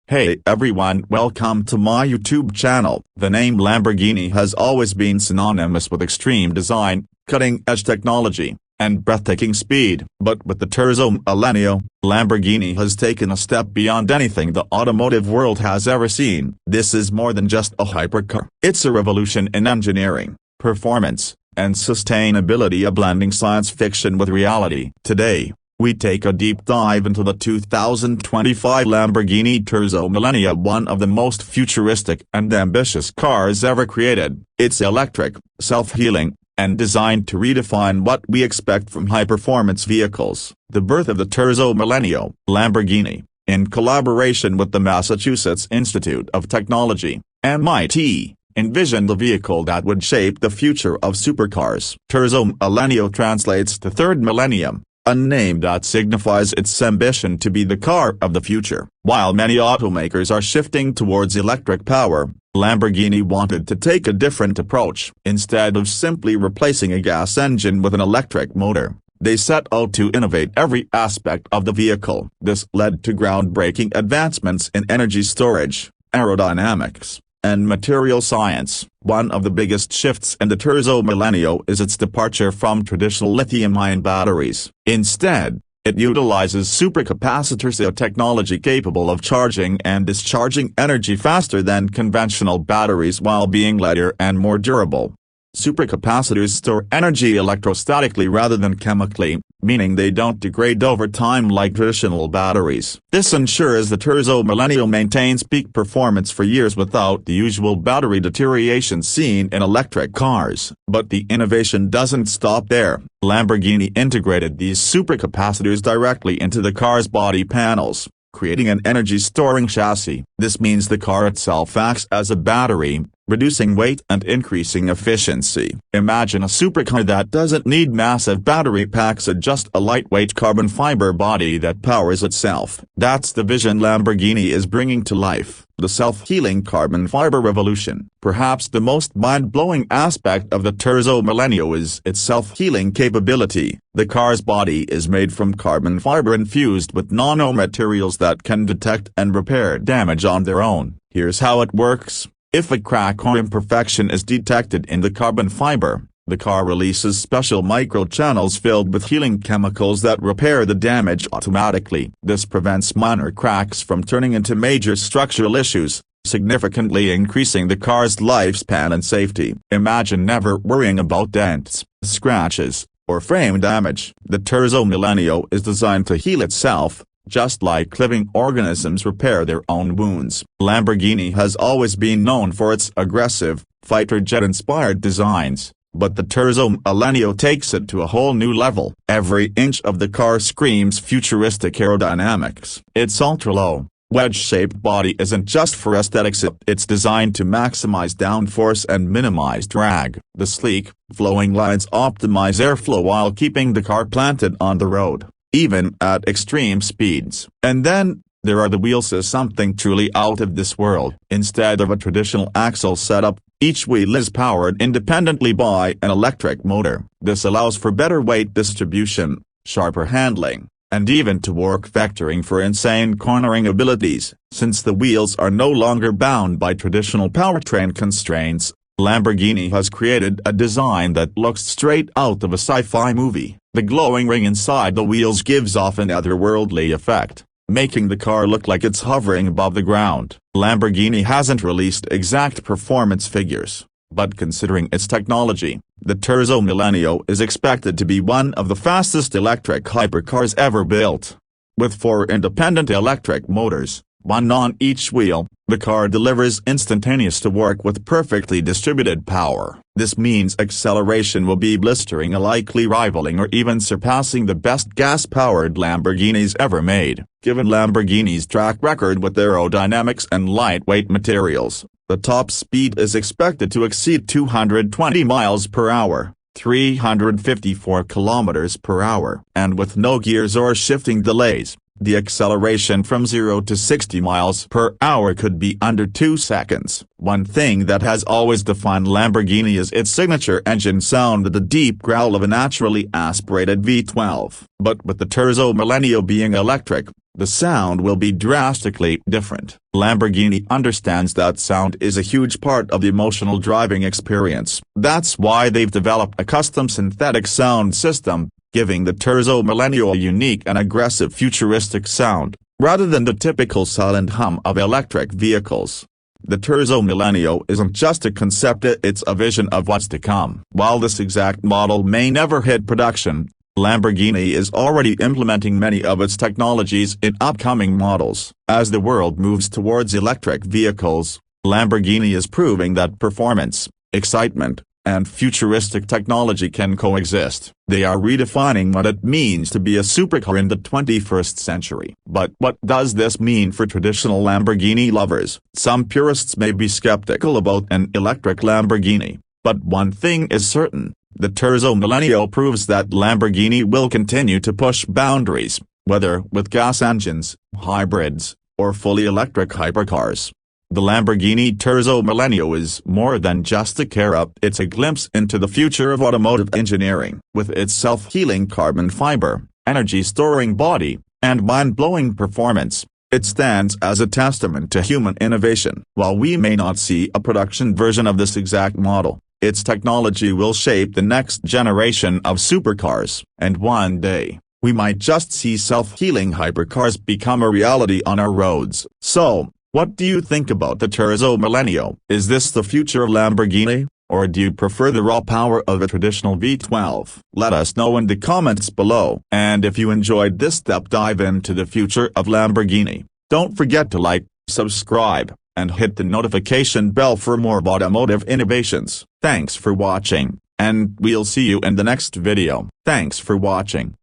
Hey everyone, welcome to my YouTube channel. The name Lamborghini has always been synonymous with extreme design, cutting-edge technology, and breathtaking speed. But with the Terzo Millennio, Lamborghini has taken a step beyond anything the automotive world has ever seen. This is more than just a hypercar. It's a revolution in engineering, performance, and sustainability, a blending science fiction with reality. Today, we take a deep dive into the 2025 Lamborghini Terzo Millennio, one of the most futuristic and ambitious cars ever created. It's electric, self-healing, and designed to redefine what we expect from high-performance vehicles. The birth of the Terzo Millennio, Lamborghini, in collaboration with the Massachusetts Institute of Technology, MIT, envisioned a vehicle that would shape the future of supercars. Terzo Millennio translates to third millennium, a name that signifies its ambition to be the car of the future. While many automakers are shifting towards electric power, Lamborghini wanted to take a different approach. Instead of simply replacing a gas engine with an electric motor, they set out to innovate every aspect of the vehicle. This led to groundbreaking advancements in energy storage, aerodynamics, and material science. One of the biggest shifts in the Terzo Millennio is its departure from traditional lithium-ion batteries. Instead, it utilizes supercapacitors, a technology capable of charging and discharging energy faster than conventional batteries while being lighter and more durable. Supercapacitors store energy electrostatically rather than chemically, meaning they don't degrade over time like traditional batteries. This ensures the Terzo Millennio maintains peak performance for years without the usual battery deterioration seen in electric cars. But the innovation doesn't stop there. Lamborghini integrated these supercapacitors directly into the car's body panels, creating an energy-storing chassis. This means the car itself acts as a battery, reducing weight and increasing efficiency. Imagine a supercar that doesn't need massive battery packs, just a lightweight carbon fiber body that powers itself. That's the vision Lamborghini is bringing to life, the self-healing carbon fiber revolution. Perhaps the most mind-blowing aspect of the Terzo Millennio is its self-healing capability. The car's body is made from carbon fiber infused with nanomaterials that can detect and repair damage on their own. Here's how it works. If a crack or imperfection is detected in the carbon fiber, the car releases special microchannels filled with healing chemicals that repair the damage automatically. This prevents minor cracks from turning into major structural issues, significantly increasing the car's lifespan and safety. Imagine never worrying about dents, scratches, or frame damage. The Terzo Millennio is designed to heal itself, just like living organisms repair their own wounds. Lamborghini has always been known for its aggressive, fighter jet-inspired designs, but the Terzo Millennio takes it to a whole new level. Every inch of the car screams futuristic aerodynamics. Its ultra-low, wedge-shaped body isn't just for aesthetics, it's designed to maximize downforce and minimize drag. The sleek, flowing lines optimize airflow while keeping the car planted on the road, even at extreme speeds. And then, there are the wheels, something truly out of this world. Instead of a traditional axle setup, each wheel is powered independently by an electric motor. This allows for better weight distribution, sharper handling, and even torque vectoring for insane cornering abilities. Since the wheels are no longer bound by traditional powertrain constraints, Lamborghini has created a design that looks straight out of a sci-fi movie. The glowing ring inside the wheels gives off an otherworldly effect, making the car look like it's hovering above the ground. Lamborghini hasn't released exact performance figures, but considering its technology, the Terzo Millennio is expected to be one of the fastest electric hypercars ever built. With 4 independent electric motors, one on each wheel, the car delivers instantaneous torque with perfectly distributed power. This means acceleration will be blistering, likely rivaling or even surpassing the best gas-powered Lamborghinis ever made. Given Lamborghini's track record with aerodynamics and lightweight materials, the top speed is expected to exceed 220 miles per hour. 354 kilometers per hour. And with no gears or shifting delays, The acceleration from 0 to 60 miles per hour could be under 2 seconds. One thing that has always defined Lamborghini is its signature engine sound with the deep growl of a naturally aspirated V12. But with the Terzo Millennio being electric, the sound will be drastically different. Lamborghini understands that sound is a huge part of the emotional driving experience. That's why they've developed a custom synthetic sound system, giving the Terzo Millennio a unique and aggressive futuristic sound, rather than the typical silent hum of electric vehicles. The Terzo Millennio isn't just a concept, it's a vision of what's to come. While this exact model may never hit production, Lamborghini is already implementing many of its technologies in upcoming models. As the world moves towards electric vehicles, Lamborghini is proving that performance, excitement, and futuristic technology can coexist. They are redefining what it means to be a supercar in the 21st century. But what does this mean for traditional Lamborghini lovers? Some purists may be skeptical about an electric Lamborghini, but one thing is certain. The Terzo Millennio proves that Lamborghini will continue to push boundaries, whether with gas engines, hybrids, or fully electric hypercars. The Lamborghini Terzo Millennio is more than just a car, it's a glimpse into the future of automotive engineering. With its self-healing carbon fiber, energy-storing body, and mind-blowing performance, it stands as a testament to human innovation. While we may not see a production version of this exact model, its technology will shape the next generation of supercars, and one day, we might just see self-healing hypercars become a reality on our roads. So, what do you think about the Terzo Millennio? Is this the future of Lamborghini, or do you prefer the raw power of a traditional V12? Let us know in the comments below. And if you enjoyed this deep dive into the future of Lamborghini, don't forget to like, subscribe, and hit the notification bell for more automotive innovations. Thanks for watching, and we'll see you in the next video. Thanks for watching.